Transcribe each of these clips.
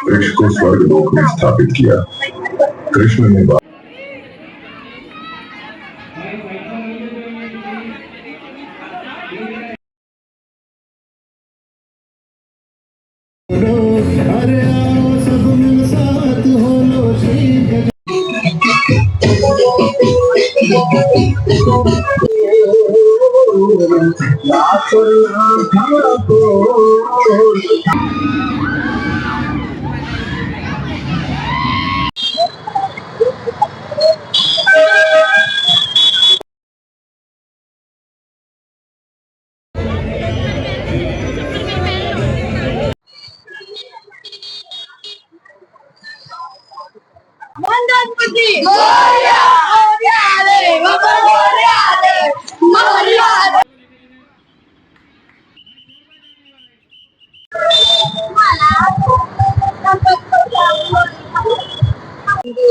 वृक्ष को स्वर्ग लोक में स्थापित किया। कृष्ण ने तो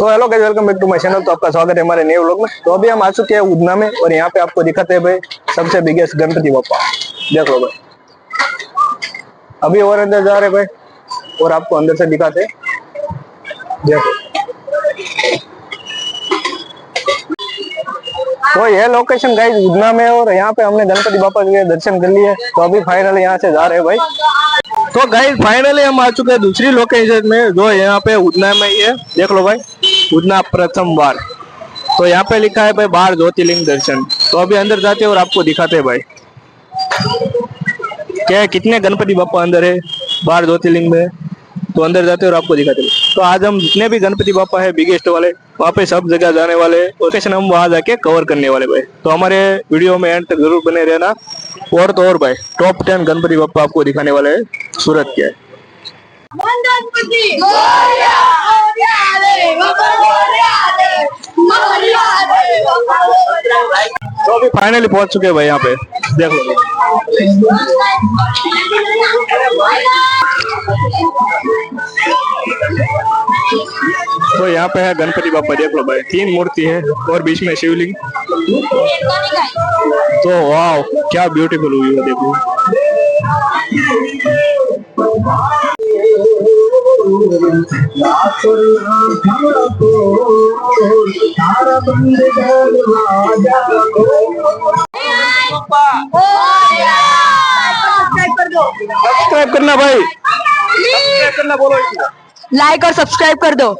hello guys, welcome back to my channel. तो आपका स्वागत है हमारे नए व्लॉग में। तो अभी हम आ चुके हैं उधना में और यहाँ पे आपको दिखाते हैं भाई सबसे बिगेस्ट गणपति बप्पा। देख लो भाई, अभी और अंदर जा रहे भाई और आपको अंदर से दिखाते हैं। देखो तो ये लोकेशन गाइस उधना में और यहाँ पे हमने गणपति बप्पा के दर्शन कर लिए। तो अभी फाइनली यहाँ से जा रहे हैं भाई। तो गाइस फाइनली हम आ चुके हैं दूसरी लोकेशन में जो यहाँ पे उधना में ही है। देख लो भाई, उधना प्रथम बार। तो यहाँ पे लिखा है भाई 12 ज्योतिर्लिंग दर्शन। तो अभी अंदर जाते हैं और आपको दिखाते हैं भाई क्या कितने गणपति बप्पा अंदर है 12 ज्योतिर्लिंग में। तो अंदर जाते हैं और आपको दिखाते हैं। तो आज हम जितने भी गणपति बप्पा है बिगेस्ट वाले वहाँ पे सब जगह जाने वाले, लोकेशन हम वहां जाके कवर करने वाले भाई। तो हमारे वीडियो में एंड तक जरूर बने रहना। और तो और भाई टॉप 10 गणपति बप्पा आपको दिखाने वाले हैं सूरत के। तो अभी फाइनली पहुंच चुके हैं भाई यहाँ पे। देख लो तो यहाँ पे है गणपति बप्पा। देख लो भाई 3 मूर्ति है और बीच में शिवलिंग। तो वाह क्या ब्यूटीफुल हुई है, देखो। सब्सक्राइब करना भाई, सब्सक्राइब करना, बोलो लाइक और सब्सक्राइब कर दो।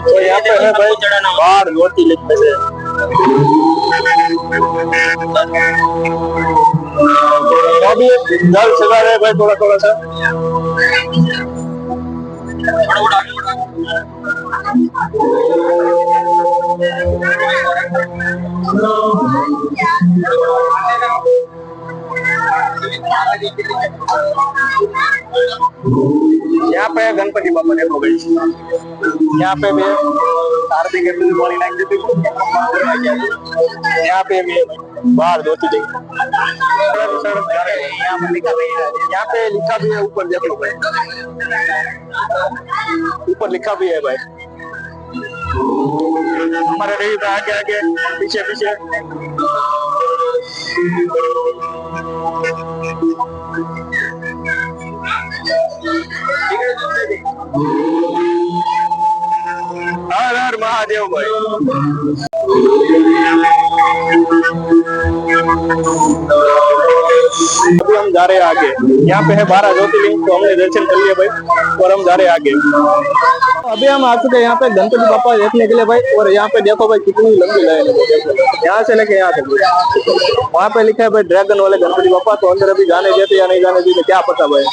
तो यहाँ पे है भाई 12 ज्योतिर्लिंग में से। अभी जल सजा रहे भाई थोड़ा थोड़ा सा। यहाँ पे गणपति बप्पा देखो भाई, यहाँ पे भी आरती के लिए बोली नाक देती है। यहाँ पे भी 12 ज्योतिर्लिंग। यहाँ पे लिखा भी है ऊपर, देख लो भाई, ऊपर लिखा भी है भाई। हमारे रही था आगे आगे पीछे पीछे। हर हर महादेव भाई। अभी हम जा रहे हैं आगे। यहाँ पे है 12 ज्योतिर्लिंग। तो हमने दर्शन कर लिए भाई और हम जा रहे हैं आगे। अभी हम आ चुके हैं यहाँ पे गणपति बप्पा देखने के लिए भाई। और यहाँ पे देखो भाई कितनी लंबी लाइन है, यहाँ से लेके यहाँ तक। वहाँ पे लिखा है भाई ड्रैगन वाले गणपति बप्पा। तो अंदर अभी जाने देते या नहीं जाने देते क्या पता भाई।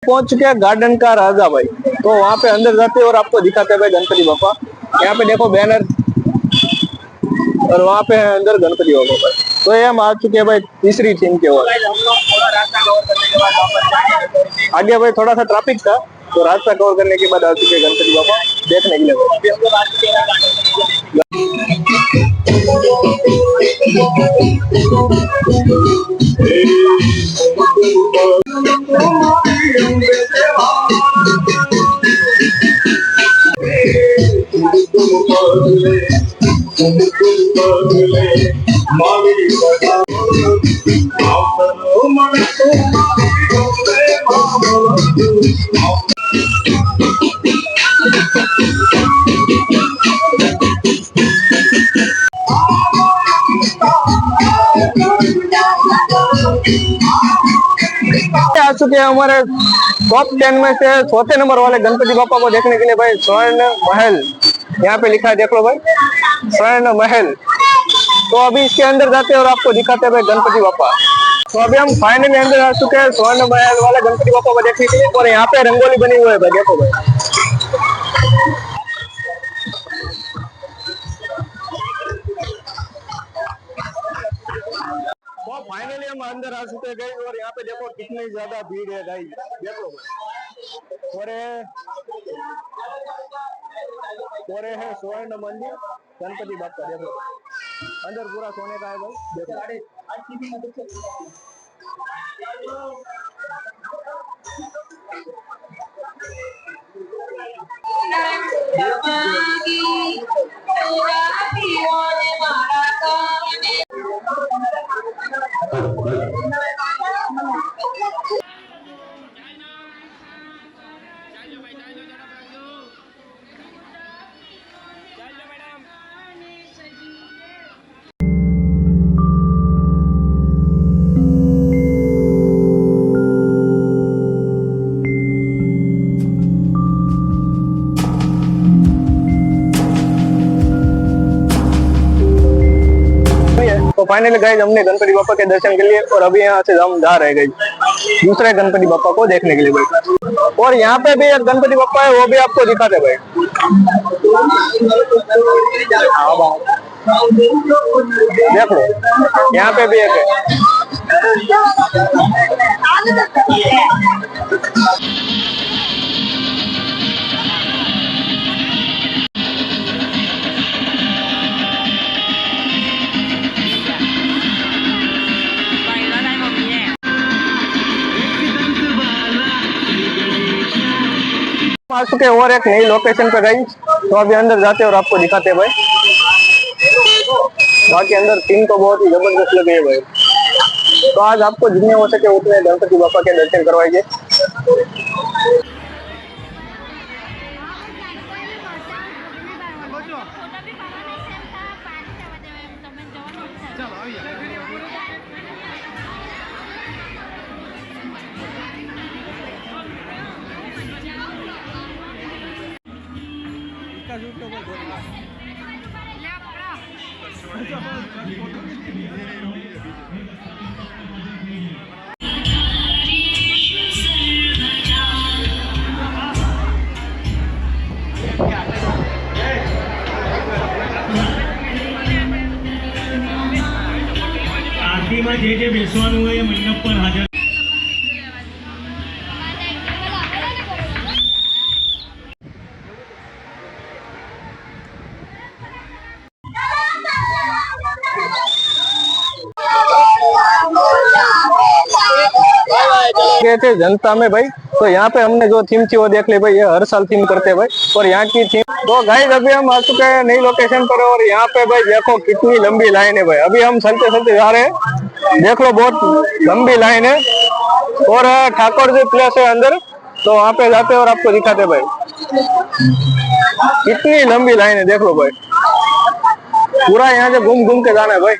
पहुंच चुके हैं गार्डन का राजा भाई। तो वहां पे अंदर जाते हैं और आपको दिखाते हैं भाई गणपति बापा। यहाँ पे देखो बैनर, और वहां पे है अंदर गणपति बापा भाई। तो ये हम आ चुके हैं भाई तीसरी थीम के ओर। आगे भाई थोड़ा सा ट्रैफिक था, तो रास्ता कवर करने के बाद आ चुके हैं गणपति बापा देखने के लिए आ चुके हैं हमारे टॉप 10 में से चौथे नंबर वाले गणपति बापा को देखने के लिए भाई। स्वर्ण महल यहाँ पे लिखा है, देख लो भाई, स्वर्ण महल। तो अभी इसके अंदर जाते हैं और आपको दिखाते हैं भाई गणपति बापा। तो अभी हम फाइनली अंदर आ चुके हैं स्वर्ण महल वाले गणपति बापा को देखने के लिए। और यहाँ पे रंगोली बनी हुई है भाई, देखो भाई। तो फाइनली हम अंदर आ चुके हैं और यहाँ पे देखो कितनी ज्यादा भीड़ है गाइस, देखो। और है स्वर्ण मंदिर गणपति बापा, देखो अंदर पूरा सोने का है भाई, देखो। तो फाइनली गाइस हमने गणपति बापा के दर्शन के लिए और अभी यहाँ से हम जा रहे हैं गाइस दूसरे गणपति बापा को देखने के लिए भाई। और यहाँ पे भी एक गणपति बापा है, वो भी आपको दिखाते भाई। देख लो यहाँ पे भी एक है। आ चुके और एक नई लोकेशन पे गई, तो अभी अंदर जाते हैं और आपको दिखाते हैं भाई। बाकी अंदर सीन तो बहुत ही जबरदस्त लगे है भाई। तो आज आपको जितने हो सके उतने गणपति बापा के दर्शन करवाएंगे। આરતીમાં જે જે બેસવાનું હોય એ મંડપ પર હાજર थे जनता में भाई। तो यहाँ पे हमने जो थीम थी वो देख ली भाई, ये हर साल थीम करते हैं भाई। और यहाँ की थीम तो गाइस अभी हम आ चुके हैं नई लोकेशन पर और यहाँ पे भाई देखो कितनी लंबी लाइन है भाई। अभी हम चलते चलते जा रहे हैं, देख लो बहुत लंबी लाइन है। और ठाकुर जी प्लेस है अंदर, तो वहाँ पे जाते हैं और आपको दिखाते भाई कितनी लंबी लाइन है, देख लो भाई। पूरा यहाँ से घूम घूम के जाना है भाई।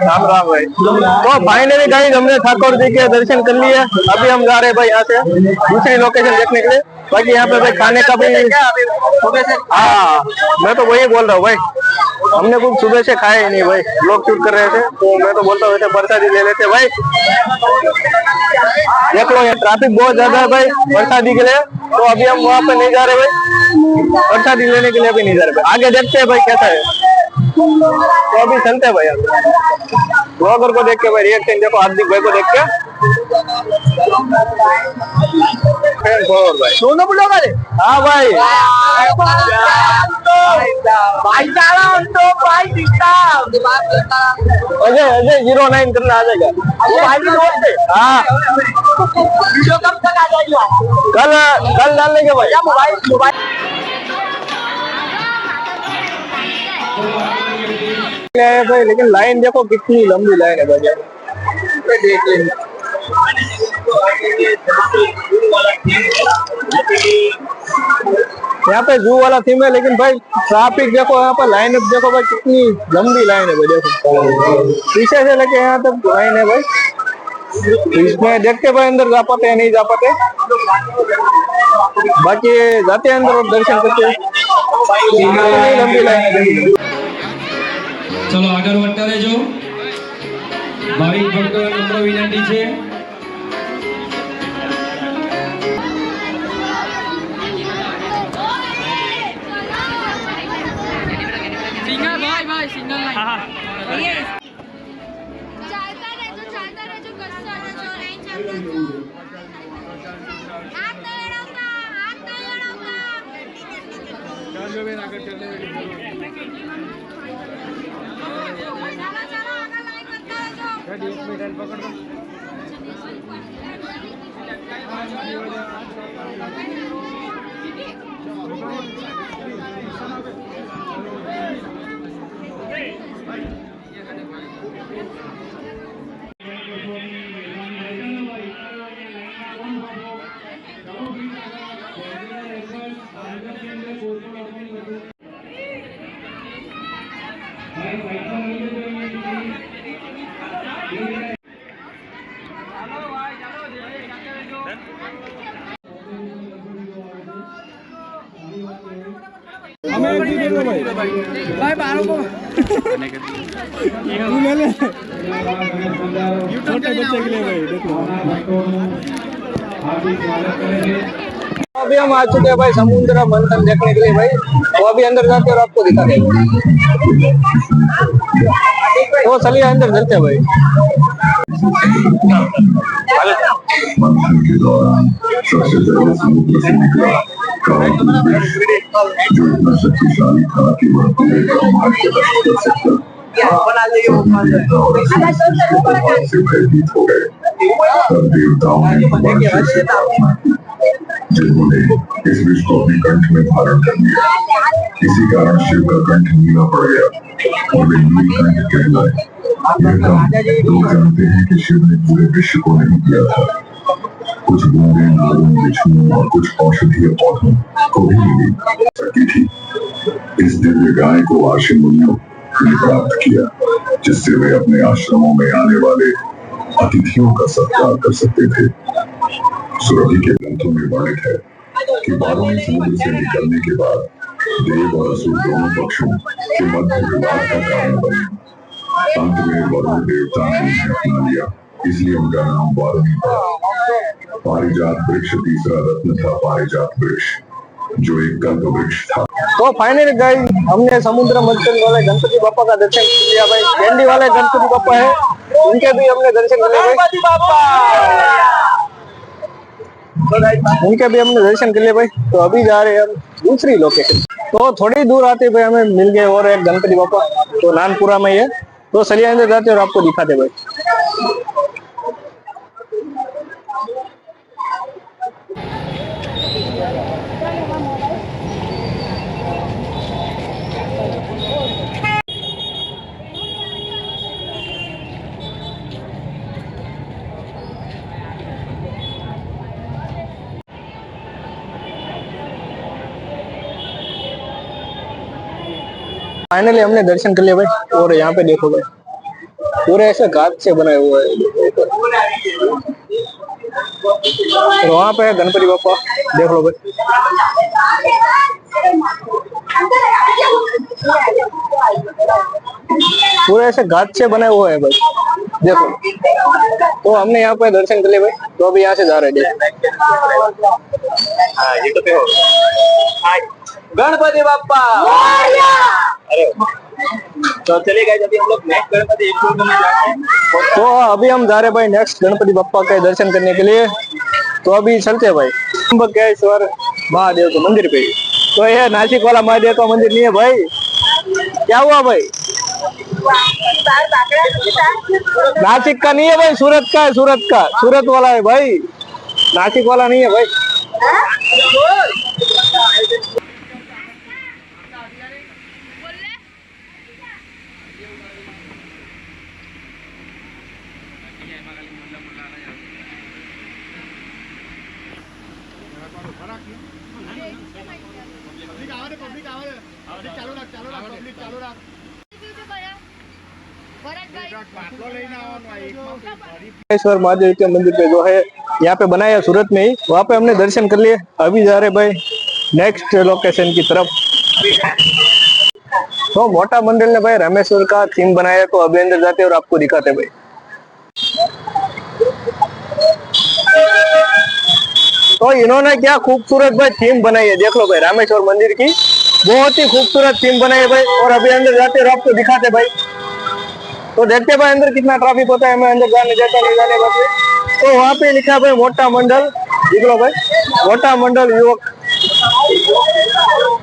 राम राम भाई। तो फाइनली गाइस हमने ठाकुर जी के दर्शन कर लिए। अभी हम जा रहे हैं भाई यहाँ से दूसरी लोकेशन देखने के लिए। बाकी यहाँ पे भाई खाने का भी हाँ, मैं तो वही बोल रहा हूँ भाई, हमने कुछ सुबह से खाया ही नहीं भाई, लोग शूट कर रहे थे तो मैं तो बोलता हूँ प्रसादी ले लेते भाई। देख लो ये ट्रैफिक बहुत ज्यादा है भाई प्रसादी के लिए, तो अभी हम वहाँ पे नहीं जा रहे भाई, प्रसादी लेने के लिए भी नहीं जा रहे भाई। आगे देखते हैं भाई कैसा है, तो अभी चलते हैं भाई। ब्लॉगर को देख के भाई रिएक्शन देखो, हार्दिक भाई को देख के भाई दोनों ब्लॉगर है। हाँ भाई अजय अजय 09 करना आ जाएगा। हाँ कब तक आ जाएगा? कल डाल लेंगे भाई। मोबाइल भाई, लेकिन लाइन देखो कितनी लंबी लाइन है भाई, देख लेंगे। यहाँ पे जू वाला थीम है, लेकिन भाई ट्रैफिक देखो, यहाँ पर लाइन देखो भाई कितनी लंबी लाइन है भाई, देखो पीछे से लेके यहाँ तक लाइन है भाई। इसमें देखते भाई अंदर जा पाते हैं नहीं जा पाते, बाकी जाते हैं अंदर और दर्शन करते हैं। लंबी लाइन है। चलो આગળ વધતા રહેજો ભાવિક ભક્તો નમ્ર વિનંતી છે સિંગલ ભાઈ સિંગલ લાઈન ચાલતા રહેજો કસ્તા રહેજો નહીં ચાલતા હાથ નહીં અડાવતા ચાલો બેન આગળ ચાલો एक मिनट पकड़ दो। हमें भी दे दो भाई भाई बालों को तू ले ले छोटे बच्चे के लिए भाई देखो। अभी हम आ चुके हैं भाई समुद्र मंथन देखने के लिए भाई, तो अभी अंदर जाते और आपको दिखा देंगे। तो चलिए अंदर चलते हैं भाई। मंथन के दौरान सबसे पहले समुद्र से निकला जो इतना शक्तिशाली था कि वह पूरे ब्रह्मांड के नष्ट कर सकता। से भयभीत हो गए और देवताओं ने भगवान शिव से प्रार्थना की, जिन्होंने इस विष को अपने कंठ में धारण कर लिया। इसी कारण शिव का कंठ नीला पड़ गया और वे नीलकंठ कहलाए। यह काम लोग जानते हैं कि शिव ने पूरे विश्व को नहीं किया था, कुछ बूंदे नागों, बिच्छुओं और कुछ औषधीय पौधों को भी मिली सकती थी। इस दिव्य गाय को आश्रम मुनियों ने प्राप्त किया, जिससे वे अपने आश्रमों में आने वाले अतिथियों का सत्कार कर सकते थे। सुरभि के ग्रंथों में वर्णित है कि 12वें समुद्र से निकलने के बाद देव और असुर दोनों पक्षों के मध्य विवाद का कारण बने। अंत में वरुण देवता ने उन्हें अपना लिया, इसलिए उनका नाम वारुणी था। पारिजात वृक्ष तीसरा रत्न था, पारिजात वृक्ष जो एक कल्प वृक्ष था। तो फाइनली गाइस हमने समुद्र मंथन वाले गणपति बापा का दर्शन किया भाई। कैंडी वाले गणपति बापा है, उनके भी हमने दर्शन किए भाई, उनके भी हमने दर्शन कर लिए भाई। तो अभी जा रहे हैं हम दूसरी लोकेशन। तो थोड़ी दूर आते भाई हमें मिल गए और एक गणपति बापा, तो नानपुरा में ही है। तो चलिए अंदर जाते और आपको दिखाते भाई। फाइनली हमने दर्शन कर लिया भाई। और यहाँ पे देखो भाई, पूरे ऐसे घाट से बनाए हुए हैं। और वहाँ पे है गणपति बापा, देख लो भाई। पूरे ऐसे घाट से बनाए हुए हैं भाई, देखो। तो हमने यहाँ पे दर्शन कर लिए भाई, तो अभी यहाँ से जा रहे हैं। गणपति बाप्पा। अरे तो चलिए गाइस, अभी हम लोग नेक्स्ट गणपति में जाते हैं। तो अभी हम जा रहे हैं भाई नेक्स्ट गणपति बप्पा के दर्शन करने के लिए। तो अभी चलते हैं भाई त्र्यंबकेश्वर महादेव के मंदिर पे। तो ये नासिक वाला महादेव का मंदिर नहीं है भाई। क्या हुआ भाई? नासिक का नहीं है भाई, सूरत का है, सूरत का। सूरत वाला है भाई, नासिक वाला नहीं है भाई। त्र्यंबकेश्वर महादेव के मंदिर पे जो है यहाँ पे बनाया सूरत में ही, वहाँ पे हमने दर्शन कर लिए। अभी जा रहे भाई नेक्स्ट लोकेशन की तरफ। तो मोटा मंडल ने भाई रामेश्वर का थीम बनाया, तो अभी अंदर जाते और आपको दिखाते भाई। तो इन्होंने क्या खूबसूरत भाई थीम बनाई है, देख लो भाई। रामेश्वर मंदिर की बहुत ही खूबसूरत थीम बनाई है भाई। और अभी अंदर जाते और आपको दिखाते भाई। तो देखते भाई अंदर कितना ट्रैफिक होता है, हमें अंदर जाने जाता नहीं जाने बात। तो वहाँ पे लिखा भाई मोटा मंडल, देख लो भाई, मोटा मंडल युवक।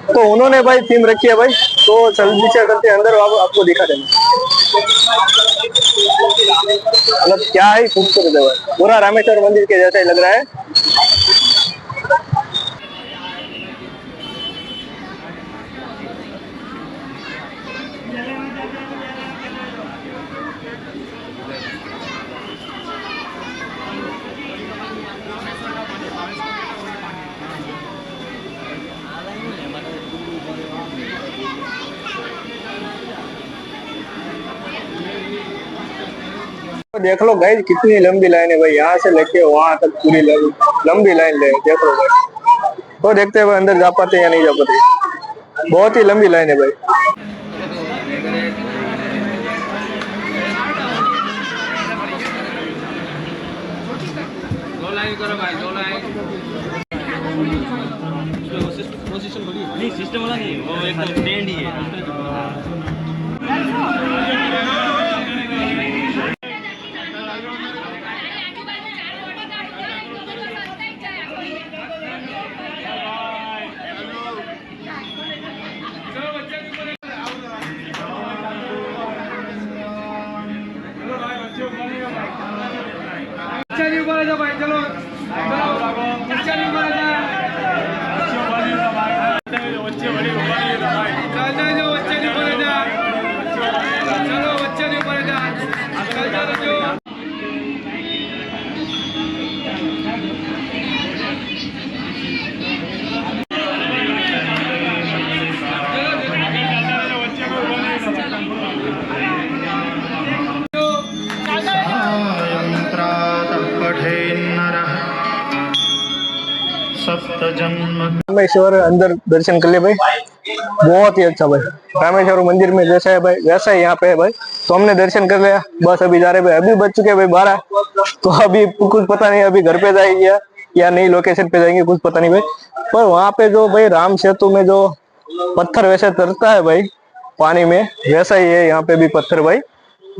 तो उन्होंने भाई थीम रखी है भाई। तो जल्दी से करते अंदर आपको दिखा देना। मतलब क्या है, खूबसूरत है भाई, पूरा रामेश्वर मंदिर के जैसा ही लग रहा है। देख लो गाइस कितनी लंबी लाइन है भाई, यहाँ से लेके वहां तक पूरी लंबी लाइन ले, देख लो भाई। तो देखते हैं भाई अंदर जा पाते या नहीं जा पाते, बहुत ही लंबी लाइन है भाई। दो लाइन करो भाई, दो लाइन। नहीं सिस्टम वाला नहीं, वो एकदम स्टैंड ही है। चलिए ऊपर आ जाओ भाई, चलो चलो चलिए ऊपर आ जाओ। बच्चे बड़े ऊपर आ जाओ भाई, चल जाओ बच्चे ऊपर आ जाओ, चलो बच्चे ऊपर आ जाओ, चल जाओ जो। रामेश्वर अंदर दर्शन कर ले भाई, बहुत ही अच्छा भाई। रामेश्वर मंदिर में जैसा है भाई वैसा ही यहाँ पे है भाई। तो हमने दर्शन कर लिया, बस अभी जा रहे भाई। अभी बज चुके हैं भाई 12। तो अभी कुछ पता नहीं अभी घर पे जाएंगे या नई लोकेशन पे जाएंगे, कुछ पता नहीं भाई। पर वहाँ पे जो भाई राम सेतु में जो पत्थर वैसे तरता है भाई पानी में, वैसा ही है यहाँ पे भी पत्थर भाई,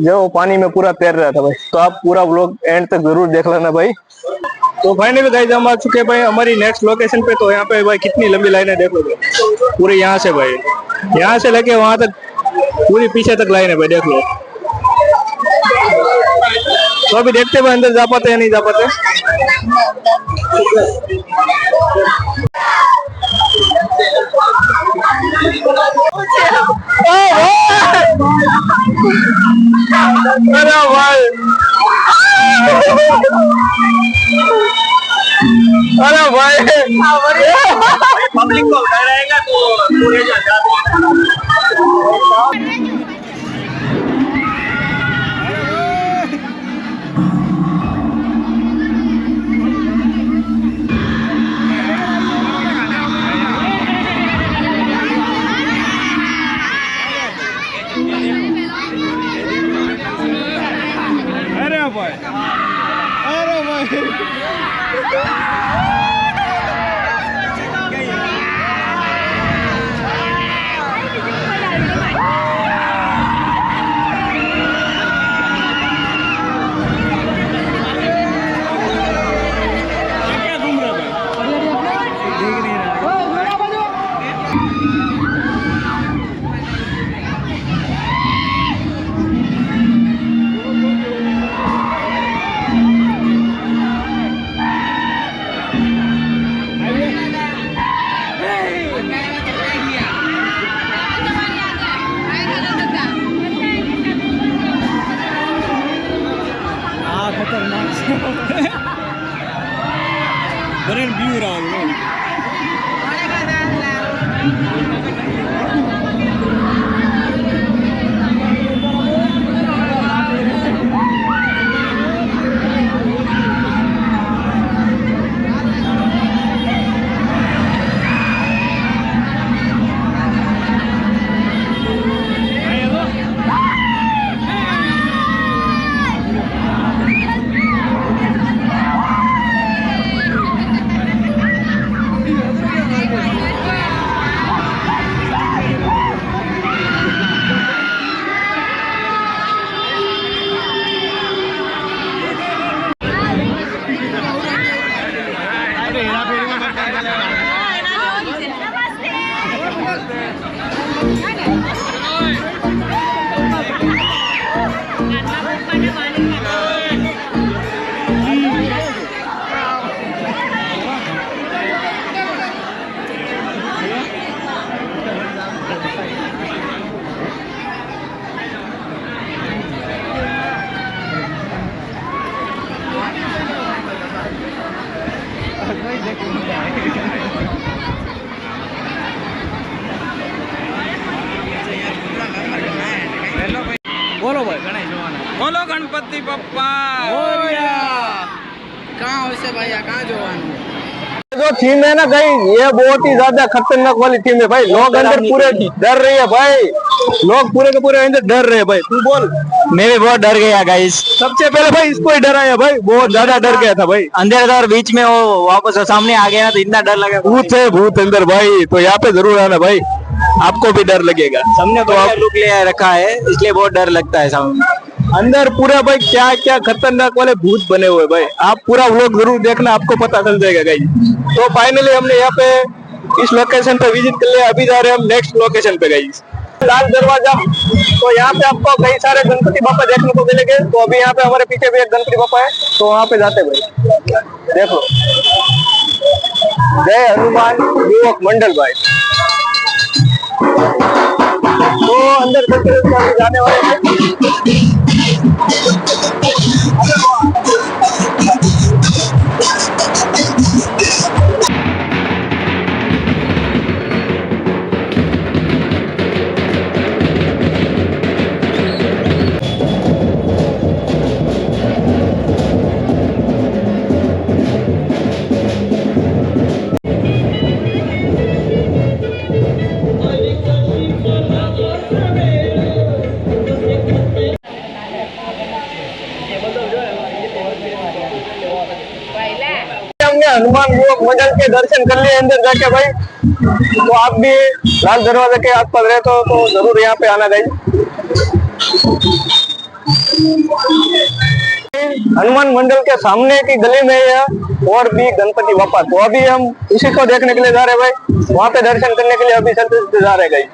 जो पानी में पूरा तैर रहा था भाई। तो आप पूरा व्लॉग एंड तक जरूर देख लेना भाई। तो फाइनली गाइस हम आ चुके हैं भाई हमारी नेक्स्ट लोकेशन पे। तो यहाँ पे भाई कितनी लंबी लाइन है, देख लो भाई, पूरी यहाँ से भाई, यहाँ से लेके वहां तक पूरी पीछे तक लाइन है भाई, देख लो। तो अभी देखते भाई अंदर जा पाते या नहीं जा पाते। अरे भाई, अरे भाई पब्लिक को रहेगा तो पूरे अरे भाई, अरे भाई, क्या घूम रहा है? देख नहीं रहा। बरेन व्यू रहा है। बोलो भाई, बोलो गणपति बप्पा कहाँ वैसे भैया कहाँ जोवान जो थीम है ना भाई, ये बहुत ही ज्यादा खतरनाक वाली थीम है भाई। लोग अंदर पूरे डर रहे हैं भाई, लोग पूरे के पूरे अंदर डर रहे हैं भाई। तू बोल। मैं भी बहुत डर गया गाइस। सबसे पहले भाई इसको ही डराया भाई, बहुत ज्यादा डर गया था भाई। अंधेरे था और बीच में वो वापस सामने आ गया तो इतना डर लगा। भूत है भूत अंदर भाई, तो यहाँ पे जरूर आना भाई, आपको भी डर लगेगा। सबने तो लुक ले रखा है इसलिए बहुत डर लगता है सामने। अंदर पूरा भाई क्या क्या खतरनाक वाले भूत बने हुए भाई, आप पूरा व्लॉग जरूर देखना, आपको पता चल जाएगा गाइस। तो फाइनली हमने यहाँ पे इस लोकेशन पे विजिट कर लिया, अभी जा रहे हैं हम नेक्स्ट लोकेशन पे गाइस, लाल दरवाजा। तो यहाँ पे आपको कई सारे गणपति बापा देखने को मिलेंगे। तो अभी यहाँ पे हमारे पीछे भी एक गणपति बापा है, तो वहाँ पे जाते भाई। देखो, जय हनुमान युवक मंडल भाई। तो अंदर जाने वाले हैं। हमने हनुमान युवक मंडल के दर्शन कर लिए अंदर जाके भाई। तो आप भी लाल दरवाजे के आसपास रहते हो तो जरूर यहाँ पे आना चाहिए। हनुमान मंडल के सामने की गली में है और भी गणपति बापा। तो अभी हम उसी को देखने के लिए जा रहे हैं भाई, वहाँ पे दर्शन करने के लिए अभी संतुष्ट जा रहे हैं भाई।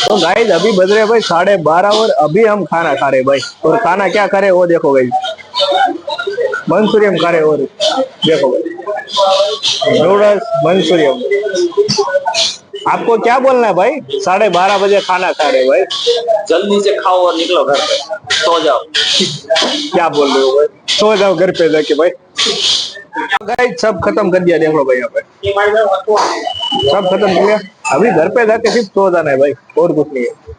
तो गाइस अभी बज रहे भाई 12:30 और अभी हम खाना खा रहे भाई। और खाना क्या खा रहे वो देखो भाई, मंचूरियन खा रहे। और देखो भाई नूडल्स मंचूरियन। आपको क्या बोलना है भाई? 12:30 बजे खाना खा रहे भाई। जल्दी से खाओ और निकलो घर पे, सो जाओ। क्या बोल रहे हो भाई? सो जाओ घर पे जाके भाई। गाइस सब खत्म कर दिया, देख लो भाई यहाँ पे सब खत्म कर लिया। अभी घर पे जाके सिर्फ सो जाना है भाई, और कुछ नहीं है।